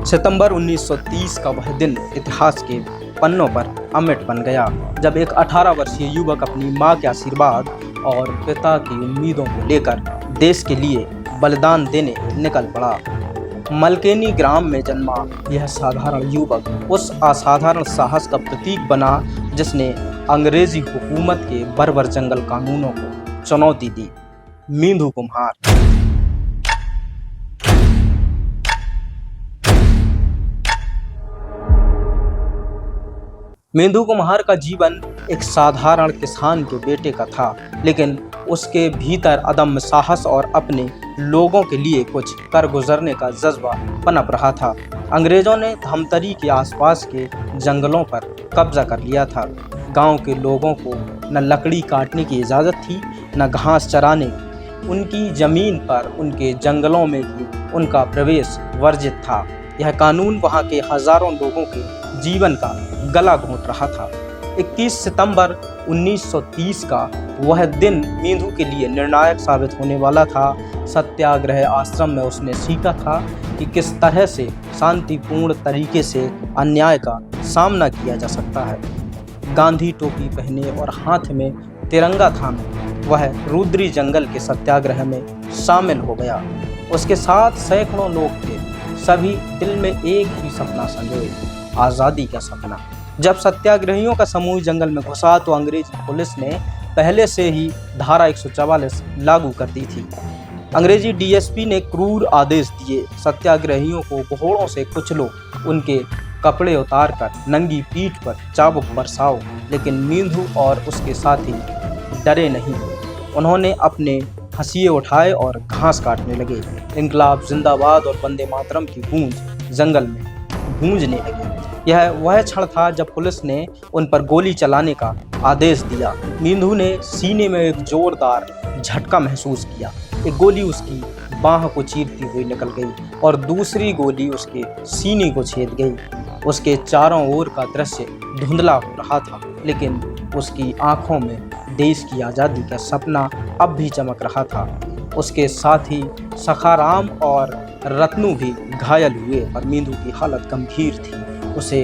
सितंबर 1930 का वह दिन इतिहास के पन्नों पर अमिट बन गया, जब एक 18 वर्षीय युवक अपनी मां के आशीर्वाद और पिता की उम्मीदों को लेकर देश के लिए बलिदान देने निकल पड़ा। मलकेनी ग्राम में जन्मा यह साधारण युवक उस असाधारण साहस का प्रतीक बना जिसने अंग्रेजी हुकूमत के बर्बर जंगल कानूनों को चुनौती दी। मींधू कुम्हार। मींधू कुम्हार का जीवन एक साधारण किसान के बेटे का था, लेकिन उसके भीतर अदम्य साहस और अपने लोगों के लिए कुछ कर गुजरने का जज्बा पनप रहा था। अंग्रेजों ने धमतरी के आसपास के जंगलों पर कब्जा कर लिया था। गांव के लोगों को न लकड़ी काटने की इजाज़त थी, न घास चराने की। उनकी जमीन पर, उनके जंगलों में ही उनका प्रवेश वर्जित था। यह कानून वहां के हजारों लोगों के जीवन का गला घोंट रहा था। 21 सितंबर 1930 का वह दिन मींधू के लिए निर्णायक साबित होने वाला था। सत्याग्रह आश्रम में उसने सीखा था कि किस तरह से शांतिपूर्ण तरीके से अन्याय का सामना किया जा सकता है। गांधी टोपी पहने और हाथ में तिरंगा थामे वह रुद्री जंगल के सत्याग्रह में शामिल हो गया। उसके साथ सैकड़ों लोग थे, सभी दिल में एक ही सपना संजोए, आज़ादी का सपना। जब सत्याग्रहियों का समूह जंगल में घुसा तो अंग्रेजी पुलिस ने पहले से ही धारा 144 लागू कर दी थी। अंग्रेजी डीएसपी ने क्रूर आदेश दिए, सत्याग्रहियों को घोड़ों से कुचलो, उनके कपड़े उतारकर नंगी पीठ पर चाबुक बरसाओ। लेकिन मींधू और उसके साथी डरे नहीं। उन्होंने अपने हंसिए उठाए और घास काटने लगे। इनकलाब जिंदाबाद और वंदे मातरम की गूंज जंगल में गूंजने लगी। यह वह क्षण था जब पुलिस ने उन पर गोली चलाने का आदेश दिया। मींधू ने सीने में एक जोरदार झटका महसूस किया। एक गोली उसकी बाह को चीरती हुई निकल गई और दूसरी गोली उसके सीने को छेद गई। उसके चारों ओर का दृश्य धुंधला हो रहा था, लेकिन उसकी आंखों में देश की आज़ादी का सपना अब भी चमक रहा था। उसके साथी सखाराम और रत्नू भी घायल हुए, पर मींधू की हालत गंभीर थी। उसे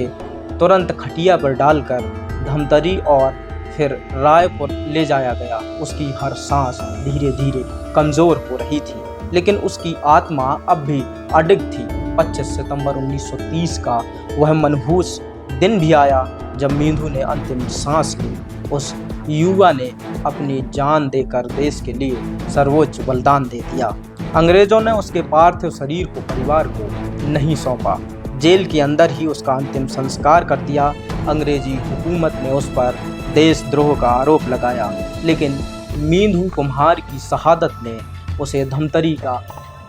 तुरंत खटिया पर डालकर धमतरी और फिर रायपुर ले जाया गया। उसकी हर सांस धीरे धीरे कमज़ोर हो रही थी, लेकिन उसकी आत्मा अब भी अडिग थी। 25 सितंबर 1930 का वह मनहूस दिन भी आया जब मींधू ने अंतिम सांस ली। उस युवा ने अपनी जान देकर देश के लिए सर्वोच्च बलिदान दे दिया। अंग्रेजों ने उसके पार्थिव शरीर को परिवार को नहीं सौंपा। जेल के अंदर ही उसका अंतिम संस्कार कर दिया। अंग्रेजी हुकूमत ने उस पर देशद्रोह का आरोप लगाया, लेकिन मींधू कुम्हार की शहादत ने उसे धमतरी का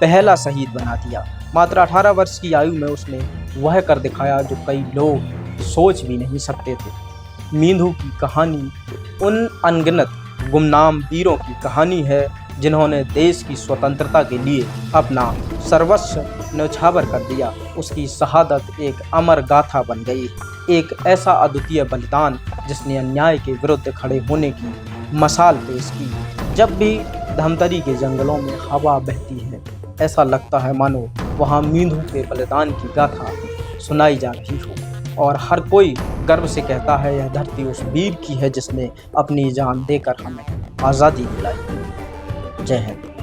पहला शहीद बना दिया। मात्र 18 वर्ष की आयु में उसने वह कर दिखाया जो कई लोग सोच भी नहीं सकते थे। मींधू की कहानी उन अनगिनत गुमनाम वीरों की कहानी है जिन्होंने देश की स्वतंत्रता के लिए अपना सर्वस्व न्यौछावर कर दिया। उसकी शहादत एक अमर गाथा बन गई, एक ऐसा अद्वितीय बलिदान जिसने अन्याय के विरुद्ध खड़े होने की मसाल पेश की। जब भी धमतरी के जंगलों में हवा बहती है, ऐसा लगता है मानो वहाँ मींधू के बलिदान की गाथा सुनाई जा रही हो, और हर कोई गर्व से कहता है यह धरती उस वीर की है जिसने अपनी जान देकर हमें आज़ादी दिलाई। जय हिंद।